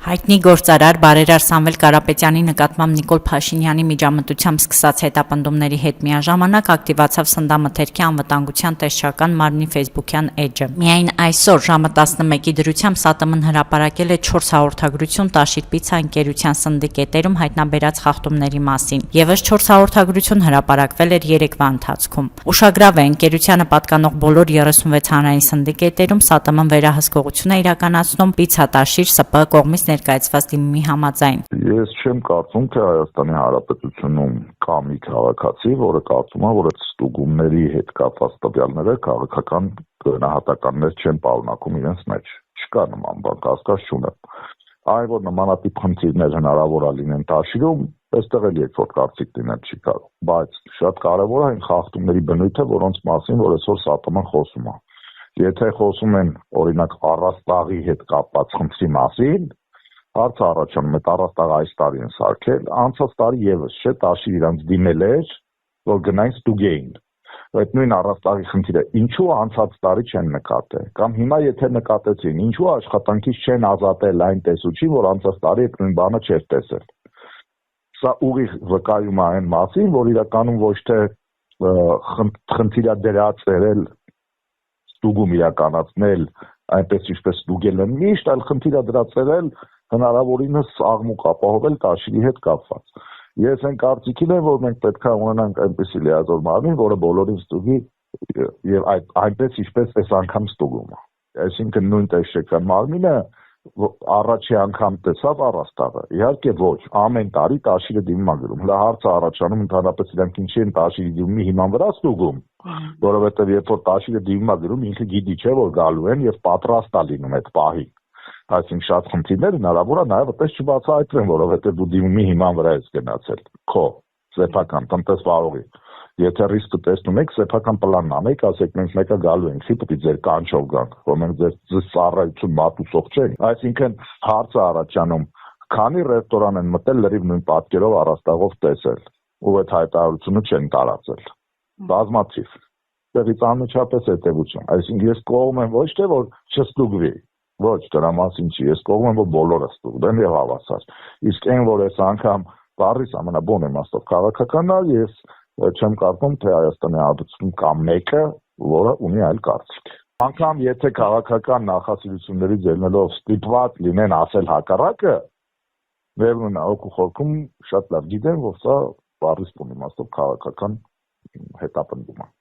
Հայտնի գործարար բարերար Սամվել Կարապետյանի նկատմամբ Նիկոլ Փաշինյանի միջամտությամբ սկսած հետապնդումների հետ միաժամանակ ակտիվացավ Սննդամթերքի անվտանգության տեսչական մարմնի ֆեյսբուքյան էջը։ Միայն այսօր ժամը 11-ի դրությամբ ՍԱՏՄ-ն հրապարակել է 4 հաղորդագրություն Տաշիր պիցցա ընկերության սննդի կետերում հայտնաբերած խախտումների մասին։ Եվս 4 հաղորդագրություն հրապարակվել էր երեկվա ընթացքում։ Ուշագրավ է, ընկերությանը պատկանող բոլոր 36 հանրային սննդի կետերում ՍԱՏՄ-ն վերահսկողություն է իրականացնում պիցցա Տաշիր ՍՊ կողմից ներկայացված դիմումի համաձայն։ Ես չեմ կարծում, թե Հայաստանի Հանրապետությունում կա մի քաղաքացի, որը կարծում է, որ այդ ստուգումների հետ կապված տվյալները քաղաքական գնահատականներ չեն պարունակում իրենց մեջ։ Չկա նման բան, կասկած չունեմ։ Այն որ նմանատիպ խնդիրներ հնարավոր է լինեն Տաշիրում, այստեղ էլ երկրորդ կարծիք լինել չի կարող։ Բայց շատ կարևոր է այն խախտումների բնույթը, որոնց մասին որ այսօր ՍԱՏՄ-ն խոսում է։ Եթե խոսում են օրինակ առաստաղի հետ կապված խնդրի մասին, հարց առաջանում է առաստաղը այս տարի են սարքել, անցած տարի եւս չէ Տաշիր իրանց դիմել էր, որ գնային ստուգեին։ Այդ նույն առաստաղի խնդիրը ինչու անցած տարի չեն նկատել, կամ հիմա եթե նկատեցին, ինչու աշխատանքից չեն ազատել այն տեսուչին, որ անցած տարի այդ նույն բանը չէր տեսել։ Սա ուղիղ վկայում է այն մասին, որ իրականում ոչ թե խնդիրը դրած երել ստուգում իրականացնել այնպես ինչպես ստուգել են միշտ, այլ խնդիրը դրած երել հնարավորինս աղմուկ ապահովել Տաշիրի հետ կապված։ Ես այն կարծիքին եմ, որ մենք պետք է ունենանք այնպիսի լիազոր մարմին, որը բոլորին ստուգի եւ այնպես ինչպես այս անգամ ստուգում է։ Այսինքն նույն տեսչական մարմինը առաջի անգամ տեսավ առաստաղը։ Իհարկե ոչ, ամեն տարի Տաշիրը դիմում է գրում։ Հələ հարցը առաջանում ընդհանրապես իրանք ինչի են Տաշիրի դիմումի հիման վրա ստուգում, որովհետեւ երբ որ Տաշիրը դիմում է գրում, ինքը գիտի չէ որ գալու են եւ պատրաստ է լինում այդ պահին։ Այսինքն շատ խնդիրներ հնարավոր է նաև այդպես չբացահայտվեն, որովհետեւ դու դիմումի հիման վրա ես գնացել քո սեփական տնտեսվարողի։ Եթե ռիսկը տեսնում եք, սեփական պլանն անեք, ասեք մենք մեկը գալու ենք, պետք է ձեր կանչով գանք, որ մենք ձեր ծառայություն մատուցող չենք։ Այսինքն հարցը առաջանում, քանի ռեստորան են մտել լրիվ նույն պատկերով առաստաղով տեսել, ու այդ հայտարարությունը չեն տարածել։ Բազմաթիվ։ Դեռից անմիջապես հետևություն։ Այսինքն ես կողմ եմ ոչ թե որ չստուգվի, ոչ դրա մասին չի, ես կողմ եմ որ բոլորը ստուգեն եւ հավասար։ Իսկ այն որ այս անգամ բառից ամենաբուն իմաստով քաղաքականն է, ես չեմ կարծում, թե Հայաստանի Հանրապետությունում կա մեկը, որը ունի այլ կարծիք։ Անկամ եթե քաղաքական նախասիրություններից ելնելով ստիպված լինեն ասել հակառակը, վերջնա օգու խորքում շատ լավ գիտեն, որ սա բառից բուն իմաստով քաղաքական հետապնդում է։